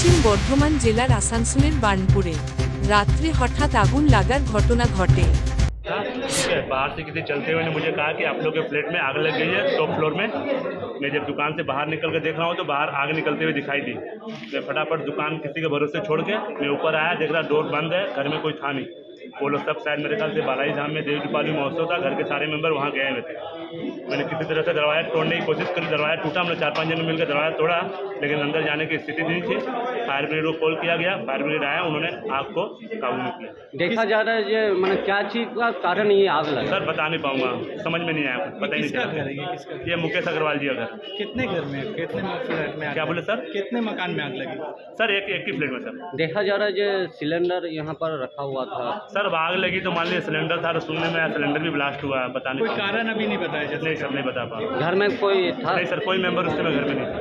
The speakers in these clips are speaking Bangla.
পশ্চিম বর্ধমান জেলার আসানসোলের বার্নপুরে রাত্রে হঠাৎ আগুন লাগার ঘটনা ঘটে। ठीक है, बाहर से किसी चलते हुए ने मुझे कहा कि आप लोग के फ्लैट में आग लग गई है टॉप फ्लोर में। मैं जब दुकान से बाहर निकल कर देख रहा हूँ तो बाहर आग निकलते हुए दिखाई दी। मैं फटाफट दुकान किसी के भरोसे छोड़ के मैं ऊपर आया, देख रहा डोर बंद है, घर में कोई था नहीं। वो लोग सब शायद मेरे ख्याल से बालाई धाम में देवी दीपावली महोत्सव था, घर के सारे मेंबर वहाँ गए हुए थे। मैंने किसी तरह से दरवाजा तोड़ने की कोशिश करी, दरवाजा टूटा, हमने 4-5 जन मिलकर दरवाजा तोड़ा, लेकिन अंदर जाने की स्थिति नहीं थी। फायर ब्रिगेड को कॉल किया गया, फायर ब्रिगेड आया, उन्होंने आग को काबू में किया। देखा जा रहा है ये मतलब क्या चीज़ का कारण ये आग लगा? सर बता नहीं पाऊंगा, समझ में नहीं आया, पता ही नहीं चला। ये मुकेश अग्रवाल जी का घर। कितने घर में, कितने फ्लैट में? क्या बोले सर? कितने मकान में आग लगी? सर एक ही फ्लैट में सर। देखा जा रहा है ये सिलेंडर यहाँ पर रखा हुआ था। सर आग लगी तो मान लीजिए सिलेंडर था, तो सुनने में आया सिलेंडर भी ब्लास्ट हुआ है, बता नहीं कोई पाऊंगा। कारण अभी नहीं बताया जाता? नहीं सर, नहीं बता पा रहा। घर में कोई था? नहीं सर, कोई मेंबर उस समय घर में नहीं था।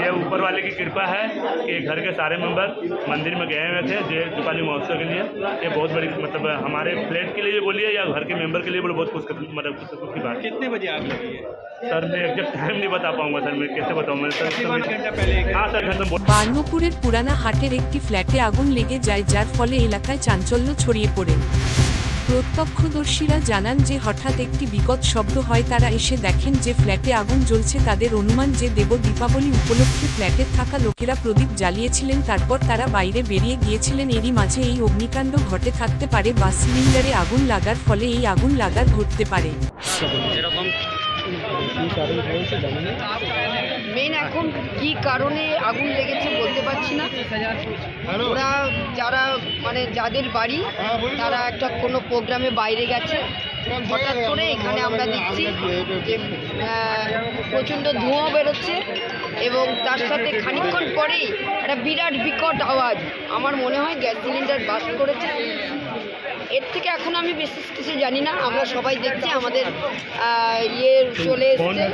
ये ऊपर वाले की कृपा है कि घर के सारे मेंबर मंदिर में गए हुए थे देव दीपावली महोत्सव के लिए। ये बहुत बड़ी मतलब हमारे फ्लैट के लिए बोलिए या घर के मेंबर के लिए बोले, बहुत खुश मतलब खुश की बात। कितने बजे आग लगी है? सर मैं एग्जैक्ट टाइम नहीं बता पाऊंगा सर, मैं कैसे बताऊँ मैं सर। 5 घंटा पहले? हाँ सर घंटा। বার্নপুরের পুরানা হাটের একটি ফ্ল্যাটে আগুন লেগে যায়, যার ফলে এলাকায় চাঞ্চল্য ছড়িয়ে পড়ে। প্রত্যক্ষদর্শীরা জানান যে হঠাৎ একটি বিকট শব্দ হয়, তারা এসে দেখেন যে ফ্ল্যাটে আগুন জ্বলছে। তাদের অনুমান যে দেব দীপাবলি উপলক্ষে ফ্ল্যাটে থাকা লোকেরা প্রদীপ জ্বালিয়েছিলেন, তারপর তারা বাইরে বেরিয়ে গিয়েছিলেন। এরই মাঝে এই অগ্নিকাণ্ড ঘটে থাকতে পারে বা সিলিন্ডারে আগুন লাগার ফলে এই আগুন লাগার ঘটতে পারে। মেন এখন কি কারণে আগুন লেগেছে বলতে পারছি না। ওরা যারা মানে যাদের বাড়ি তারা একটা কোনো প্রোগ্রামে বাইরে গেছে, হঠাৎ করে এখানে আমরা দেখছি যে প্রচণ্ড ধোঁয়া বেরোচ্ছে এবং তার সাথে খানিকক্ষণ পরেই একটা বিরাট বিকট আওয়াজ। আমার মনে হয় গ্যাস সিলিন্ডার বাস্ট করেছে। এর থেকে এখন আমি বিশেষ কিছু জানি না। আমরা সবাই দেখছি, আমাদের ইয়ে চলে এসছে।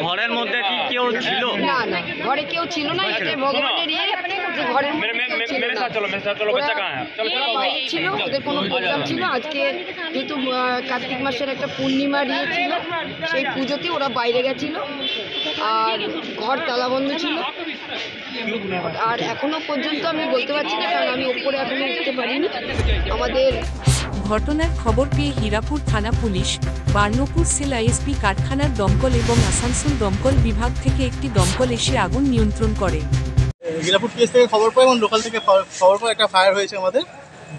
ঘরের মধ্যে কি কেউ ছিল? না না, ঘরে কেউ ছিল না। এটা ভগবানের ইয়ে, ঘরের ওরা বাইরে ছিল, ওদের কোনো প্রোগ্রাম ছিল। আজকে যেহেতু কার্তিক মাসের একটা পূর্ণিমার ইয়ে ছিল, সেই পুজোতে ওরা বাইরে গেছিল আর ঘর তালাবন্ধ ছিল। আর এখনো পর্যন্ত আমি বলতে পারছি না, কারণ আমি ওপরে এখনো উঠতে পারিনি। আমাদের ঘটনার খবর পেয়ে হীরাপুর থানা পুলিশ, বার্নপুর সেল আইএসপি, কারখানার দমকল এবং আসানসোল দমকল বিভাগ থেকে একটি দমকল এসে আগুন নিয়ন্ত্রণ করে। হীরাপুর পিএস থেকে খবর পাই এবং লোকাল থেকে খবর পাই একটা ফায়ার হয়েছে আমাদের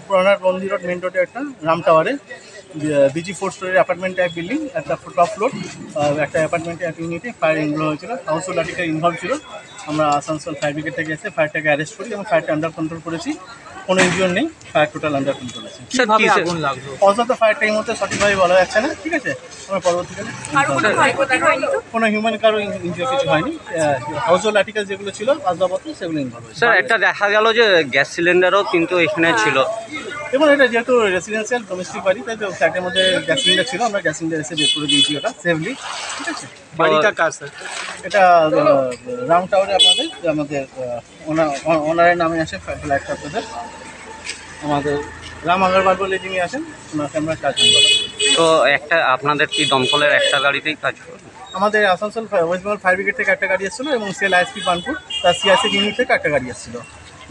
পুরানা বন্দি রোড মেন রোডে একটা রাম টাওয়ারে বিজি 4 স্টোরের অ্যাপার্টমেন্ট টাইপ বিল্ডিং, একটা টপ ফ্লোর একটা অ্যাপার্টমেন্টে এক ইউনিটে ফায়ার ইনভলভ হয়েছিল। হাউসহোল্ড আর্টিকেল ইনভলভ ছিল। আমরা আসানসোল ফায়ার ব্রিগেড থেকে এসে ফায়ারটাকে অ্যারেস্ট করি এবং ফায়ারটা আন্ডার কন্ট্রোল করেছি। কোনো ইনজিওর নেই, ফায়ার টোটাল আন্ডার কন্ট্রোল আছে। অন্তত ফায়ারটা এই মুহূর্তে সঠিকভাবে বলা যাচ্ছে না, ঠিক আছে। আমরা পরবর্তীকালে কোনো হিউম্যান কারো ইনজিওর কিছু হয়নি। হাউসহোল্ড আর্টিকেল যেগুলো ছিল আসবাবপত্র সেগুলো ইনভলভ হয়েছে। স্যার একটা দেখা গেল যে গ্যাস সিলিন্ডারও কিন্তু এখানে ছিল। এবং এটা যেহেতু রেসিডেন্সিয়াল ডোমেস্টিক বাড়ি, তাই তো ফ্ল্যাটের মধ্যে গ্যাস সিলিন্ডার ছিল। আমরা গ্যাস সিলিন্ডার এসে বের করে দিয়েছি ওটা সেফলি, ঠিক আছে। বাড়িটা কার স্যার? এটা রাউন্ড টাওয়ারে আমাদের ওনারের নামে আসে ফ্ল্যাটটা। আপনাদের আমাদের রাম আগরওয়াল বলে যিনি আসেন, ওনাকে আমরা কাজ করি। তো একটা আপনাদের কি দমকলের একটা গাড়িতেই কাজ করে? আমাদের Asansol West Bengal fire brigade থেকে একটা গাড়ি এসেছিলো এবং সেল আইএসপি বার্নপুর তার সিআরসি ইউনিট থেকে একটা গাড়ি এসেছিলো।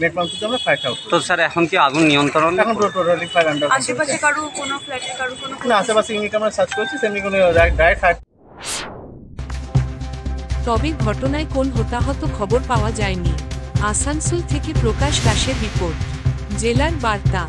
নেট বার্নপুরতে আমরা ফায়ারটা আউট। তো স্যার এখন কি আগুন নিয়ন্ত্রণ? এখন টোটালি ফায়ার আন্ডার কন্ট্রোল। আশেপাশে কারো কোনো ফ্ল্যাটে কারো কোনো না, আশেপাশে ইউনিট আমরা সার্চ করেছি, সেমনি কোনো ডাইরেক্ট ফায়ার। তবে ঘটনায় কোন হতাহত খবর পাওয়া যায়নি। আসানসোল থেকে প্রকাশ দাসের রিপোর্ট, জেলার বার্তা।